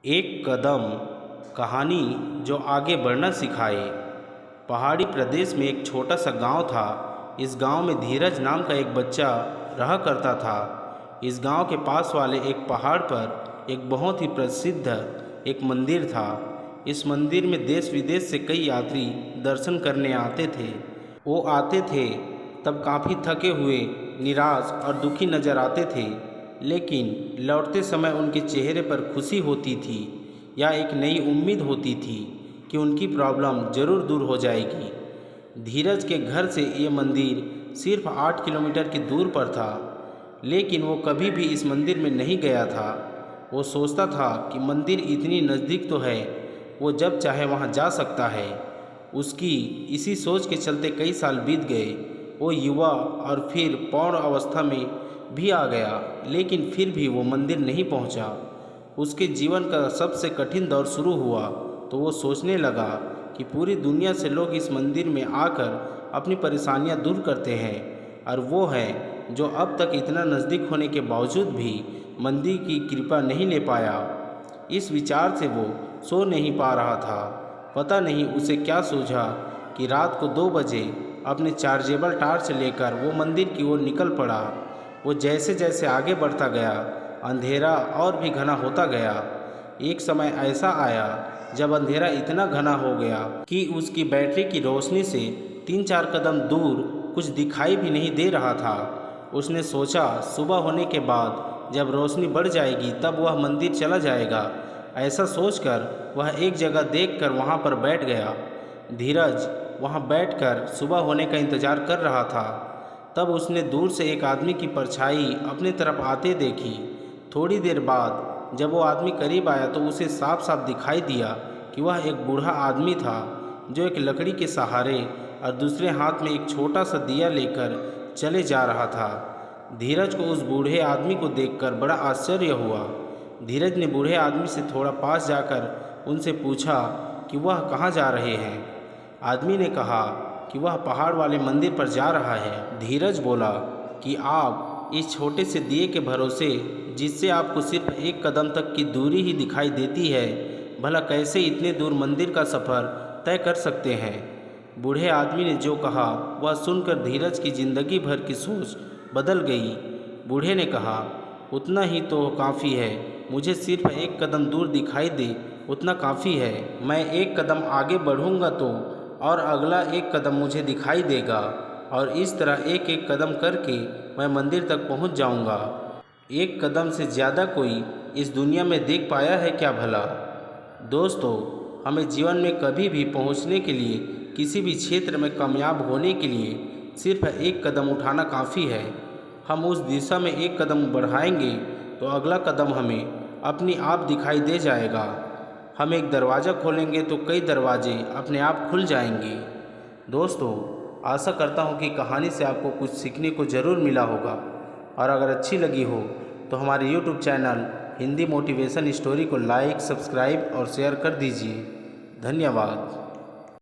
एक कदम कहानी जो आगे बढ़ना सिखाए। पहाड़ी प्रदेश में एक छोटा सा गांव था। इस गांव में धीरज नाम का एक बच्चा रहा करता था। इस गांव के पास वाले एक पहाड़ पर एक बहुत ही प्रसिद्ध एक मंदिर था। इस मंदिर में देश विदेश से कई यात्री दर्शन करने आते थे। वो आते थे तब काफ़ी थके हुए, निराश और दुखी नजर आते थे, लेकिन लौटते समय उनके चेहरे पर खुशी होती थी या एक नई उम्मीद होती थी कि उनकी प्रॉब्लम ज़रूर दूर हो जाएगी। धीरज के घर से ये मंदिर सिर्फ 8 किलोमीटर की दूर पर था, लेकिन वो कभी भी इस मंदिर में नहीं गया था। वो सोचता था कि मंदिर इतनी नज़दीक तो है, वो जब चाहे वहाँ जा सकता है। उसकी इसी सोच के चलते कई साल बीत गए। वो युवा और फिर पौढ़ अवस्था में भी आ गया, लेकिन फिर भी वो मंदिर नहीं पहुंचा। उसके जीवन का सबसे कठिन दौर शुरू हुआ तो वो सोचने लगा कि पूरी दुनिया से लोग इस मंदिर में आकर अपनी परेशानियां दूर करते हैं, और वो है जो अब तक इतना नज़दीक होने के बावजूद भी मंदिर की कृपा नहीं ले पाया। इस विचार से वो सो नहीं पा रहा था। पता नहीं उसे क्या सूझा कि रात को 2 बजे अपने चार्जेबल टार्च लेकर वो मंदिर की ओर निकल पड़ा। वो जैसे जैसे आगे बढ़ता गया, अंधेरा और भी घना होता गया। एक समय ऐसा आया जब अंधेरा इतना घना हो गया कि उसकी बैटरी की रोशनी से 3-4 कदम दूर कुछ दिखाई भी नहीं दे रहा था। उसने सोचा सुबह होने के बाद जब रोशनी बढ़ जाएगी तब वह मंदिर चला जाएगा। ऐसा सोचकर वह एक जगह देखकर वहाँ पर बैठ गया। धीरज वहाँ बैठकर सुबह होने का इंतज़ार कर रहा था। तब उसने दूर से एक आदमी की परछाई अपनी तरफ आते देखी। थोड़ी देर बाद जब वो आदमी करीब आया तो उसे साफ साफ दिखाई दिया कि वह एक बूढ़ा आदमी था जो एक लकड़ी के सहारे और दूसरे हाथ में एक छोटा सा दिया लेकर चले जा रहा था। धीरज को उस बूढ़े आदमी को देखकर बड़ा आश्चर्य हुआ। धीरज ने बूढ़े आदमी से थोड़ा पास जाकर उनसे पूछा कि वह कहाँ जा रहे हैं। आदमी ने कहा कि वह पहाड़ वाले मंदिर पर जा रहा है। धीरज बोला कि आप इस छोटे से दिए के भरोसे, जिससे आपको सिर्फ 1 कदम तक की दूरी ही दिखाई देती है, भला कैसे इतने दूर मंदिर का सफ़र तय कर सकते हैं। बूढ़े आदमी ने जो कहा वह सुनकर धीरज की ज़िंदगी भर की सोच बदल गई। बूढ़े ने कहा, उतना ही तो काफ़ी है, मुझे सिर्फ 1 कदम दूर दिखाई दे उतना काफ़ी है। मैं 1 कदम आगे बढ़ूंगा तो और अगला 1 कदम मुझे दिखाई देगा, और इस तरह एक एक कदम करके मैं मंदिर तक पहुंच जाऊंगा। 1 कदम से ज़्यादा कोई इस दुनिया में देख पाया है क्या भला। दोस्तों, हमें जीवन में कभी भी पहुंचने के लिए, किसी भी क्षेत्र में कामयाब होने के लिए सिर्फ 1 कदम उठाना काफ़ी है। हम उस दिशा में 1 कदम बढ़ाएंगे तो अगला कदम हमें अपनी आप दिखाई दे जाएगा। हम एक दरवाज़ा खोलेंगे तो कई दरवाजे अपने आप खुल जाएंगे। दोस्तों, आशा करता हूँ कि कहानी से आपको कुछ सीखने को ज़रूर मिला होगा, और अगर अच्छी लगी हो तो हमारे YouTube channel Hindi motivation story को लाइक, सब्सक्राइब और शेयर कर दीजिए। धन्यवाद।